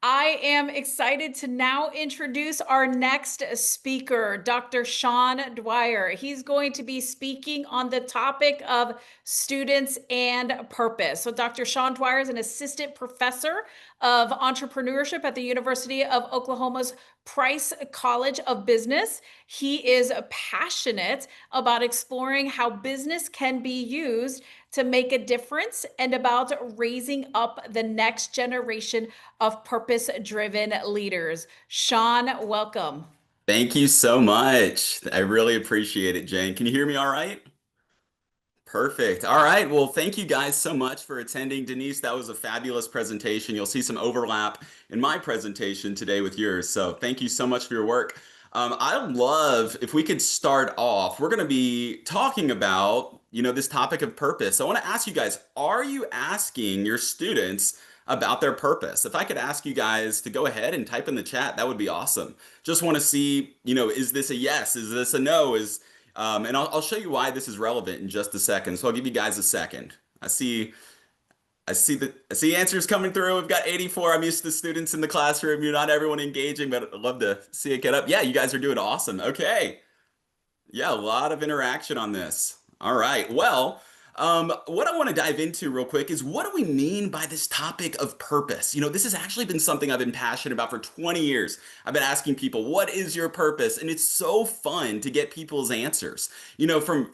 I am excited to now introduce our next speaker, Dr. Sean Dwyer. He's going to be speaking on the topic of students and purpose. So, Dr. Sean Dwyer is an assistant professor of entrepreneurship at the University of Oklahoma's Price College of Business. He is passionate about exploring how business can be used to make a difference and about raising up the next generation of purpose driven leaders. Sean, welcome. Thank you so much. I really appreciate it, Jane. Can you hear me all right? Perfect. All right. Well, thank you guys so much for attending. Denise, that was a fabulous presentation. You'll see some overlap in my presentation today with yours. So thank you so much for your work. I'd love if we could start off. We're going to be talking about, this topic of purpose. I want to ask you guys, are you asking your students about their purpose? If I could ask you guys to go ahead and type in the chat, that would be awesome. Just want to see, is this a yes? Is this a no? And I'll show you why this is relevant in just a second. So I'll give you guys a second. I see answers coming through. We've got 84. I'm used to students in the classroom. You're not everyone engaging, but I'd love to see it get up. Yeah, you guys are doing awesome. Okay. Yeah, a lot of interaction on this. All right. Well, what I want to dive into real quick is what do we mean by this topic of purpose? This has actually been something I've been passionate about for 20 years. I've been asking people, what is your purpose? And it's so fun to get people's answers. From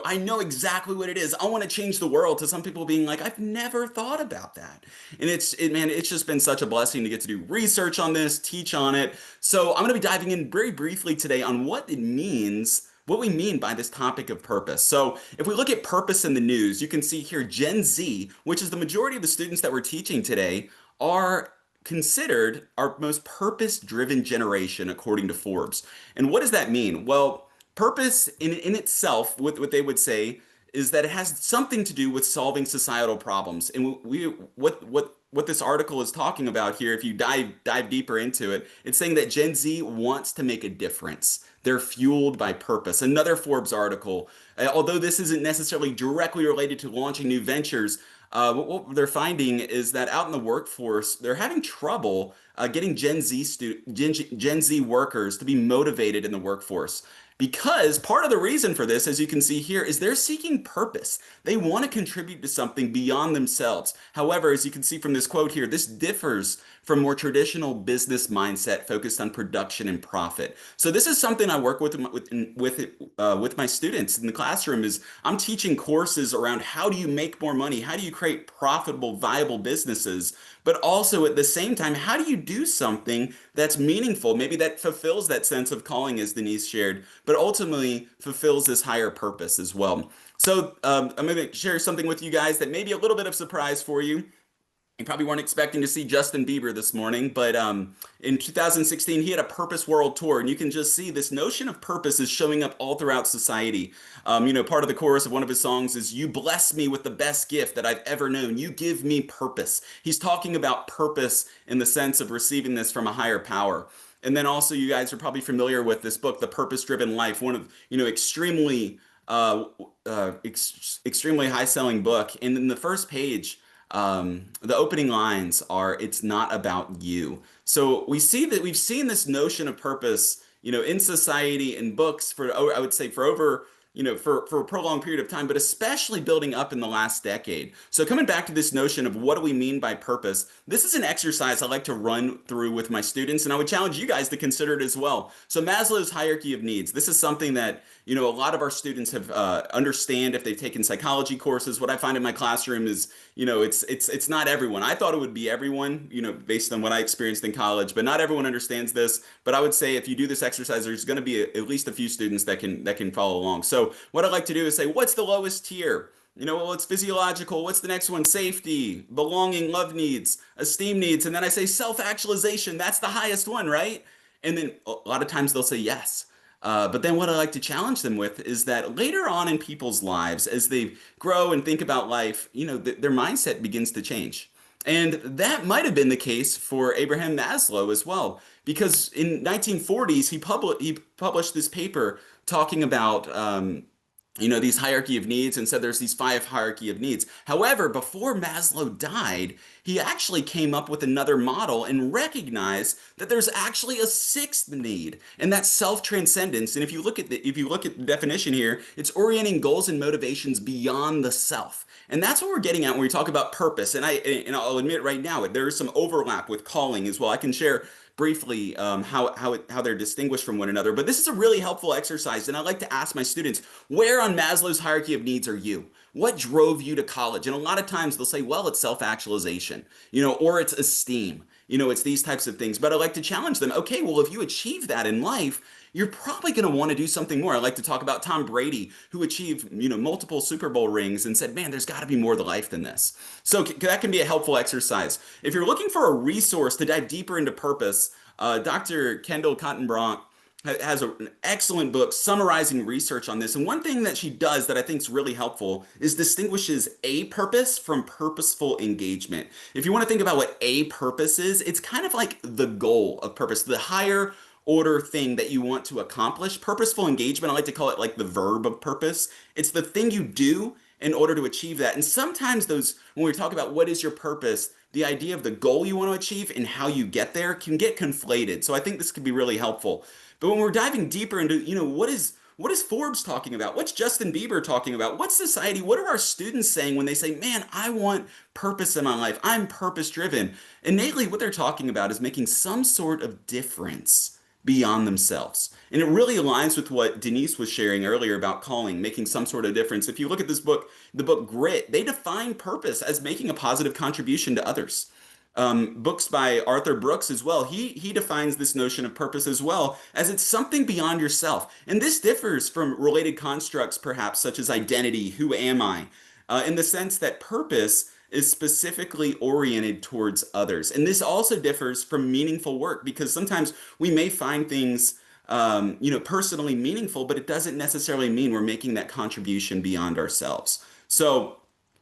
I know exactly what it is. I want to change the world to some people being like, I've never thought about that. And man, it's just been such a blessing to get to do research on this, teach on it. So I'm going to be diving in very briefly today on what it means, what we mean by this topic of purpose. So if we look at purpose in the news, you can see here Gen Z, which is the majority of the students that we're teaching today, are considered our most purpose-driven generation according to Forbes. And what does that mean? Well, purpose in itself, what they would say is that it has something to do with solving societal problems. And what this article is talking about here, if you dive deeper into it, it's saying that Gen Z wants to make a difference. They're fueled by purpose. Another Forbes article, although this isn't necessarily directly related to launching new ventures, what they're finding is that out in the workforce, they're having trouble getting Gen Z workers to be motivated in the workforce. Because part of the reason for this, as you can see here, is they're seeking purpose. They want to contribute to something beyond themselves. However, as you can see from this quote here, this differs from more traditional business mindset focused on production and profit. So this is something I work with my students in the classroom. Is I'm teaching courses around how do you make more money, how do you create profitable, viable businesses, but also at the same time, how do you do something that's meaningful, maybe that fulfills that sense of calling, as Denise shared, but ultimately fulfills this higher purpose as well. So I'm going to share something with you guys that may be a little bit of surprise for you. You probably weren't expecting to see Justin Bieber this morning, but in 2016, he had a Purpose World Tour, and you can just see this notion of purpose is showing up all throughout society. Part of the chorus of one of his songs is, "You bless me with the best gift that I've ever known. You give me purpose." He's talking about purpose in the sense of receiving this from a higher power. And then also, you guys are probably familiar with this book, The Purpose-Driven Life, one of, uh, extremely high-selling book. And in the first page, the opening lines are, "It's not about you." So we see that we've seen this notion of purpose, in society and books for, I would say, for over, for a prolonged period of time, but especially building up in the last decade. So coming back to this notion of what do we mean by purpose, this is an exercise I like to run through with my students, and I would challenge you guys to consider it as well. So Maslow's hierarchy of needs, this is something that, a lot of our students have understand if they've taken psychology courses. What I find in my classroom is, it's not everyone. I thought it would be everyone, based on what I experienced in college, but not everyone understands this. But I would say if you do this exercise, there's going to be at least a few students that can follow along. So what I'd like to do is say, what's the lowest tier? Well, it's physiological. What's the next one? Safety, belonging, love needs, esteem needs. And then I say self-actualization. That's the highest one, right? And then a lot of times they'll say yes. But then what I like to challenge them with is that later on in people's lives, as they grow and think about life, their mindset begins to change. And that might have been the case for Abraham Maslow as well, because in 1940s he published this paper talking about these hierarchy of needs and said there's these five hierarchy of needs. However, before Maslow died, he actually came up with another model and recognized that there's actually a sixth need, and that's self-transcendence. And if you look at the definition here, it's orienting goals and motivations beyond the self. And that's what we're getting at when we talk about purpose. And I'll admit right now, there is some overlap with calling as well. I can share briefly how they're distinguished from one another. But this is a really helpful exercise, and I like to ask my students, where on Maslow's hierarchy of needs are you? What drove you to college? And a lot of times they'll say, well, it's self-actualization, or it's esteem. It's these types of things. But I like to challenge them. Okay, well, if you achieve that in life, you're probably going to want to do something more. I like to talk about Tom Brady, who achieved, multiple Super Bowl rings and said, man, there's got to be more to life than this. So that can be a helpful exercise. If you're looking for a resource to dive deeper into purpose, Dr. Kendall Cotton-Bronk has an excellent book summarizing research on this. And one thing that she does that I think is really helpful is distinguishes a purpose from purposeful engagement. If you want to think about what a purpose is, it's kind of like the goal of purpose, the higher order thing that you want to accomplish. Purposeful engagement, I like to call it like the verb of purpose. It's the thing you do in order to achieve that. And sometimes when we talk about what is your purpose, the idea of the goal you want to achieve and how you get there can get conflated. So I think this could be really helpful. But when we're diving deeper into, what is Forbes talking about? What's Justin Bieber talking about? What's society? What are our students saying when they say, man, I want purpose in my life? I'm purpose driven. Innately, what they're talking about is making some sort of difference beyond themselves. And it really aligns with what Denise was sharing earlier about calling, making some sort of difference. If you look at this book, the book Grit, they define purpose as making a positive contribution to others. Books by Arthur Brooks as well. He defines this notion of purpose as well as it's something beyond yourself. And this differs from related constructs, perhaps, such as identity, who am I, in the sense that purpose is specifically oriented towards others. And this also differs from meaningful work because sometimes we may find things personally meaningful, but it doesn't necessarily mean we're making that contribution beyond ourselves. So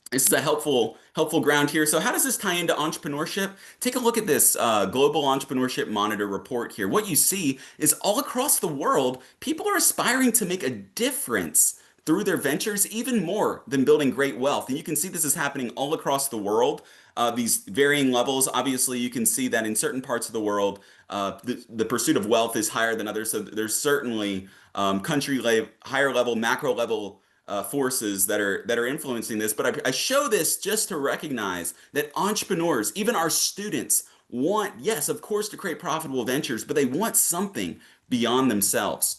this is a helpful ground here. So how does this tie into entrepreneurship? Take a look at this Global Entrepreneurship Monitor report here. What you see is all across the world, people are aspiring to make a difference through their ventures even more than building great wealth. And you can see this is happening all across the world. These varying levels. Obviously, you can see that in certain parts of the world, the pursuit of wealth is higher than others. So there's certainly higher level, macro level forces that are influencing this. But I show this just to recognize that entrepreneurs, even our students, want, yes, of course, to create profitable ventures, but they want something beyond themselves.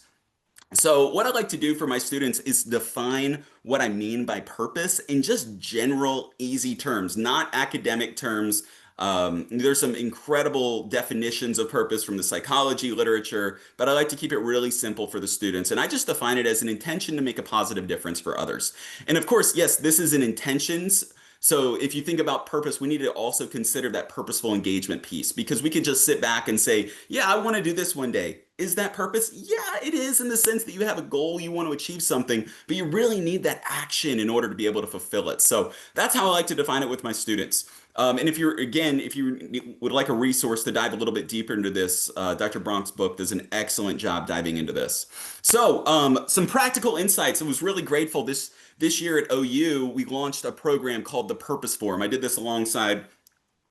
So what I like to do for my students is define what I mean by purpose in just general, easy terms, not academic terms. There's some incredible definitions of purpose from the psychology literature, but I like to keep it really simple for the students. And I just define it as an intention to make a positive difference for others. And of course, yes, this is an intentions. So if you think about purpose, we need to also consider that purposeful engagement piece because we could just sit back and say, yeah, I want to do this one day. Is that purpose? Yeah, it is in the sense that you have a goal, you want to achieve something, but you really need that action in order to be able to fulfill it. So that's how I like to define it with my students. And if you would like a resource to dive a little bit deeper into this, Dr. Bronk's book does an excellent job diving into this. So, some practical insights. I was really grateful this year at OU, we launched a program called the Purpose Forum. I did this alongside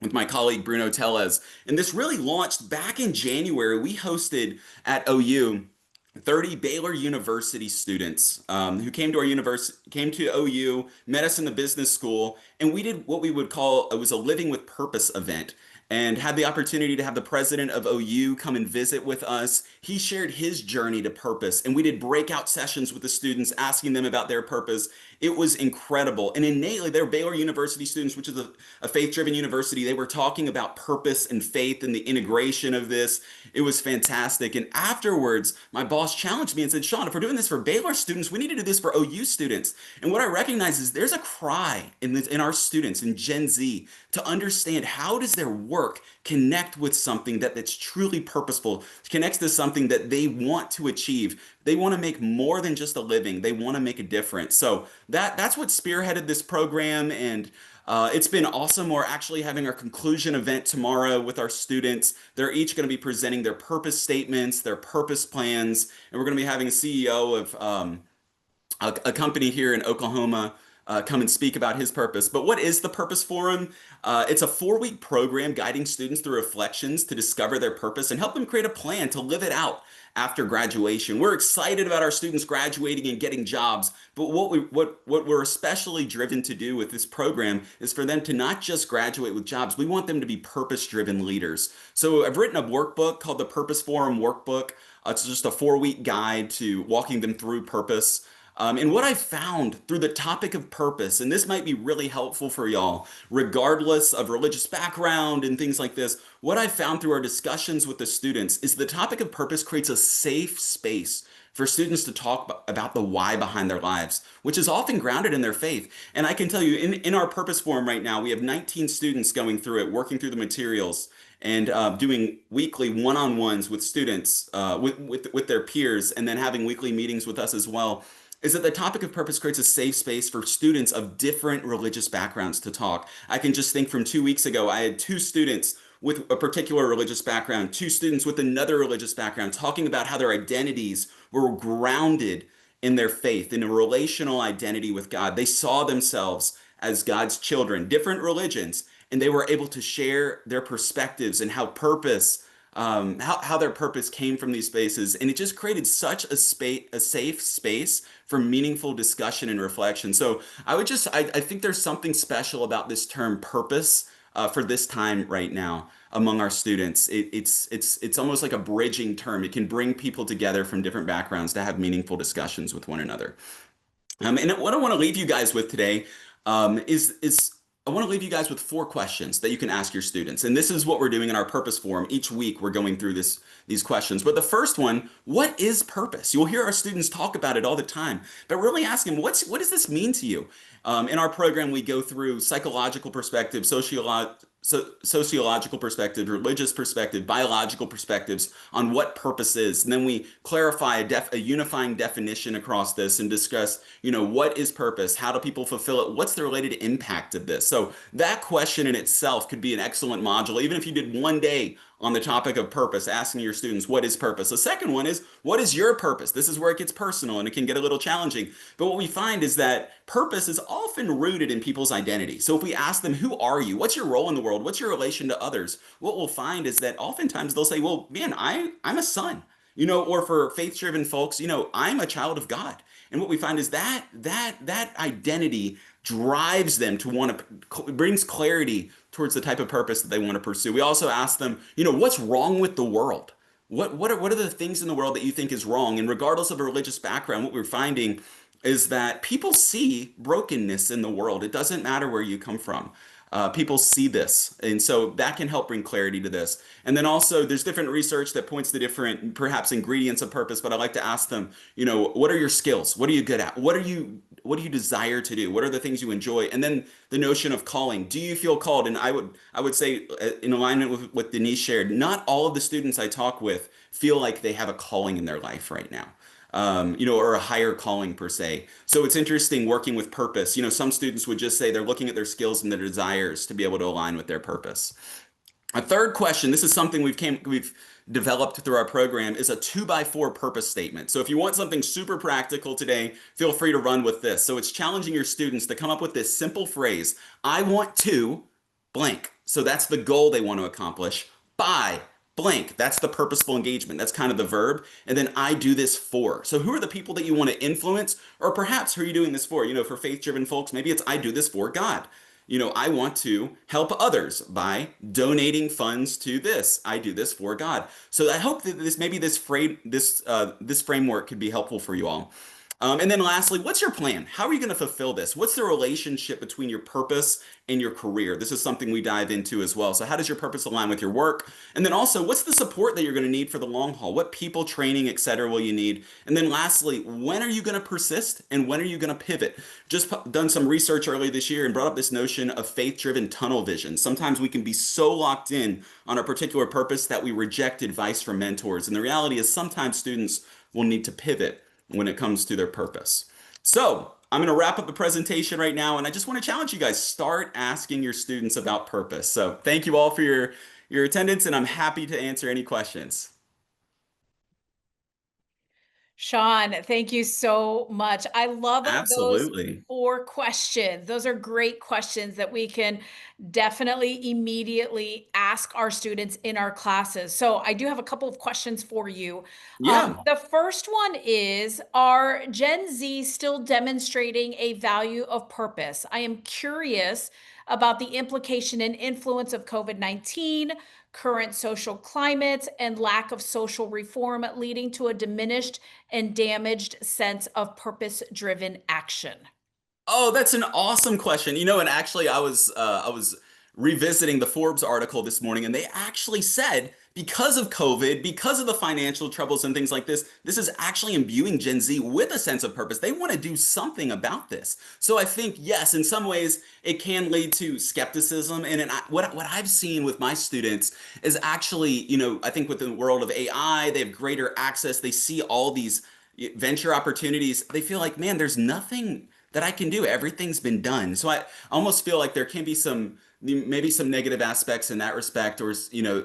with my colleague Bruno Tellez, and this really launched back in January. We hosted at OU 30 Baylor University students who came to our university, came to OU, met us in the business school, and we did what we would call it was a Living with Purpose event. And had the opportunity to have the president of OU come and visit with us. He shared his journey to purpose, and we did breakout sessions with the students, asking them about their purpose. It was incredible. And innately, they're Baylor University students, which is a faith-driven university. They were talking about purpose and faith and the integration of this. It was fantastic. And afterwards, my boss challenged me and said, Sean, if we're doing this for Baylor students, we need to do this for OU students. And what I recognize is there's a cry in our students, in Gen Z, to understand how does their work connect with something that's truly purposeful, connects to something that they want to achieve. They want to make more than just a living. They want to make a difference. So that's what spearheaded this program, and it's been awesome. We're actually having our conclusion event tomorrow with our students. They're each going to be presenting their purpose statements, their purpose plans, and we're going to be having a CEO of a company here in Oklahoma come and speak about his purpose. But what is the Purpose Forum? It's a 4-week program guiding students through reflections to discover their purpose and help them create a plan to live it out after graduation. We're excited about our students graduating and getting jobs, but what we're especially driven to do with this program is for them to not just graduate with jobs. We want them to be purpose-driven leaders. So I've written a workbook called the Purpose Forum Workbook. It's just a 4-week guide to walking them through purpose. And what I found through the topic of purpose, and this might be really helpful for y'all, regardless of religious background and things like this, what I found through our discussions with the students is the topic of purpose creates a safe space for students to talk about the why behind their lives, which is often grounded in their faith. And I can tell you, in our purpose forum right now, we have 19 students going through it, working through the materials and doing weekly one-on-ones with students, with their peers, and then having weekly meetings with us as well, is that the topic of purpose creates a safe space for students of different religious backgrounds to talk. I can just think from 2 weeks ago, I had 2 students with a particular religious background, 2 students with another religious background, talking about how their identities were grounded in their faith, in a relational identity with God. They saw themselves as God's children, different religions, and they were able to share their perspectives and how purpose how their purpose came from these spaces, and it just created such a safe space for meaningful discussion and reflection. So I think there's something special about this term purpose for this time right now among our students. It's almost like a bridging term. It can bring people together from different backgrounds to have meaningful discussions with one another. And what I want to leave you guys with today is I want to leave you guys with 4 questions that you can ask your students. And this is what we're doing in our purpose forum. Each week we're going through these questions. But the first one, what is purpose? You'll hear our students talk about it all the time, but really ask them, what does this mean to you? In our program, we go through psychological perspective, sociological perspective, religious perspective, biological perspectives on what purpose is. And then we clarify a unifying definition across this and discuss, what is purpose? How do people fulfill it? What's the related impact of this? So that question in itself could be an excellent module, even if you did one day on the topic of purpose, asking your students, what is purpose? The second one is, what is your purpose? This is where it gets personal and it can get a little challenging. But what we find is that purpose is often rooted in people's identity. So if we ask them, who are you? What's your role in the world? What's your relation to others? What we'll find is that oftentimes they'll say, well, man, I'm a son. Or for faith-driven folks, I'm a child of God. And what we find is that identity drives them to brings clarity towards the type of purpose that they want to pursue. We also ask them, what's wrong with the world? What are the things in the world that you think is wrong? And regardless of a religious background, what we're finding is that people see brokenness in the world. It doesn't matter where you come from. People see this, and so that can help bring clarity to this. And then also, there's different research that points to different, perhaps, ingredients of purpose. But I like to ask them, what are your skills? What are you good at? What do you desire to do? What are the things you enjoy? And then the notion of calling. Do you feel called? And I would say, in alignment with what Denise shared, not all of the students I talk with feel like they have a calling in their life right now. Or a higher calling per se. So it's interesting working with purpose. Some students would just say they're looking at their skills and their desires to be able to align with their purpose. A third question, this is something we've developed through our program, is a 2x4 purpose statement. So if you want something super practical today, feel free to run with this. So it's challenging your students to come up with this simple phrase, I want to blank. So that's the goal they want to accomplish by blank. That's the purposeful engagement. That's kind of the verb. And then I do this for. So who are the people that you want to influence? Or perhaps who are you doing this for? For faith-driven folks, maybe it's I do this for God. I want to help others by donating funds to this. I do this for God. So I hope that this framework could be helpful for you all. And then lastly, what's your plan? How are you going to fulfill this? What's the relationship between your purpose and your career? This is something we dive into as well. So how does your purpose align with your work? And then also, what's the support that you're going to need for the long haul? What people, training, et cetera, will you need? And then lastly, when are you going to persist and when are you going to pivot? Just done some research earlier this year and brought up this notion of faith-driven tunnel vision. Sometimes we can be so locked in on a particular purpose that we reject advice from mentors. And the reality is sometimes students will need to pivot when it comes to their purpose. So I'm going to wrap up the presentation right now, and I just want to challenge you guys, start asking your students about purpose. So thank you all for your attendance, and I'm happy to answer any questions. Sean, thank you so much. I love those Absolutely. 4 questions. Those are great questions that we can definitely immediately ask our students in our classes. So, I do have a couple of questions for you. Yeah. The first one is, are Gen Z still demonstrating a value of purpose? I am curious about the implication and influence of COVID-19, current social climate, and lack of social reform, leading to a diminished and damaged sense of purpose-driven action. Oh, that's an awesome question. And actually I was revisiting the Forbes article this morning, and they actually said because of COVID, because of the financial troubles and things like this is actually imbuing Gen Z with a sense of purpose. They want to do something about this. So I think yes, in some ways it can lead to skepticism. What I've seen with my students is actually, I think within the world of AI, they have greater access. They see all these venture opportunities. They feel like, man, there's nothing that I can do. Everything's been done. So I almost feel like there can be maybe some negative aspects in that respect, or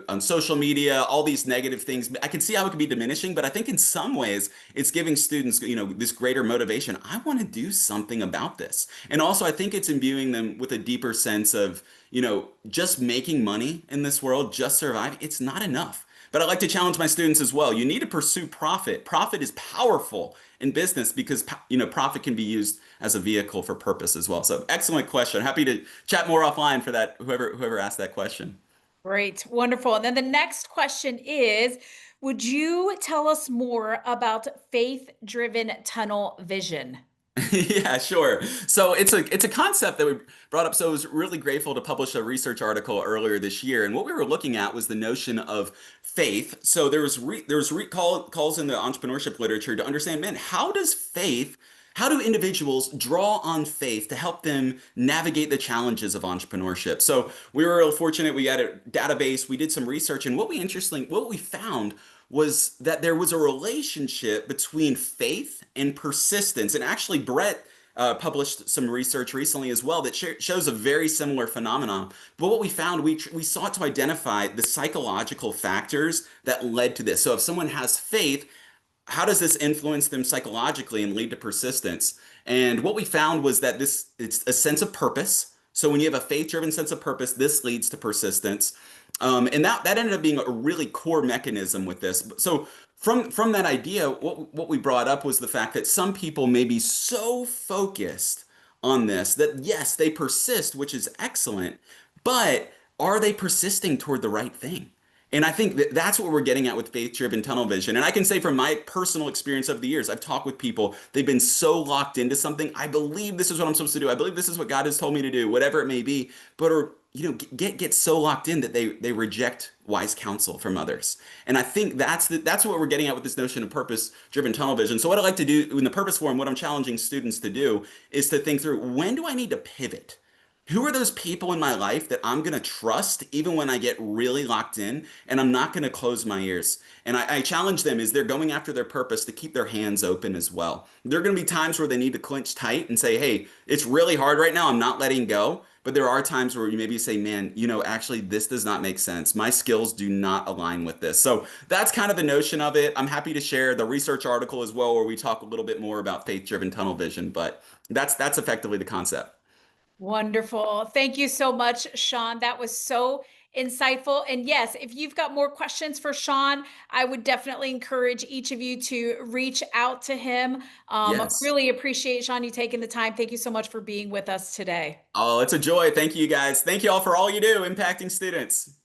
on social media, all these negative things. I can see how it could be diminishing, but I think in some ways it's giving students, this greater motivation. I want to do something about this. And also I think it's imbuing them with a deeper sense of, just making money in this world, just surviving. It's not enough. But I like to challenge my students as well. You need to pursue profit. Profit is powerful in business because profit can be used as a vehicle for purpose as well. So excellent question. Happy to chat more offline for that. Whoever asked that question. Great, wonderful. And then the next question is, would you tell us more about faith-driven tunnel vision? Yeah, sure. So it's a concept that we brought up. So I was really grateful to publish a research article earlier this year, and what we were looking at was the notion of faith. So calls in the entrepreneurship literature to understand, man, how do individuals draw on faith to help them navigate the challenges of entrepreneurship? So we were fortunate. We had a database. We did some research, and what we found was that there was a relationship between faith and persistence. And actually, Brett published some research recently as well that shows a very similar phenomenon. But what we found, we sought to identify the psychological factors that led to this. So if someone has faith, how does this influence them psychologically and lead to persistence? And what we found was that it's a sense of purpose. So when you have a faith-driven sense of purpose, this leads to persistence. And that ended up being a really core mechanism with this. So from that idea, what we brought up was the fact that some people may be so focused on this that yes, they persist, which is excellent, but are they persisting toward the right thing? And I think that's what we're getting at with faith-driven tunnel vision. And I can say from my personal experience of the years, I've talked with people, they've been so locked into something. I believe this is what I'm supposed to do. I believe this is what God has told me to do, whatever it may be. But or get so locked in that they reject wise counsel from others. And I think that's what we're getting at with this notion of purpose-driven tunnel vision. So what I like to do in the purpose forum, what I'm challenging students to do is to think through, when do I need to pivot? Who are those people in my life that I'm going to trust even when I get really locked in, and I'm not going to close my ears? And I challenge them as they're going after their purpose to keep their hands open as well. There are going to be times where they need to clench tight and say, hey, it's really hard right now. I'm not letting go. But there are times where you maybe say, man, actually, this does not make sense. My skills do not align with this. So that's kind of the notion of it. I'm happy to share the research article as well, where we talk a little bit more about faith-driven tunnel vision. But that's effectively the concept. Wonderful. Thank you so much, Sean. That was so insightful. And yes, if you've got more questions for Sean, I would definitely encourage each of you to reach out to him. Yes. Really appreciate, Sean, you taking the time. Thank you so much for being with us today. Oh, it's a joy. Thank you guys. Thank you all for all you do impacting students.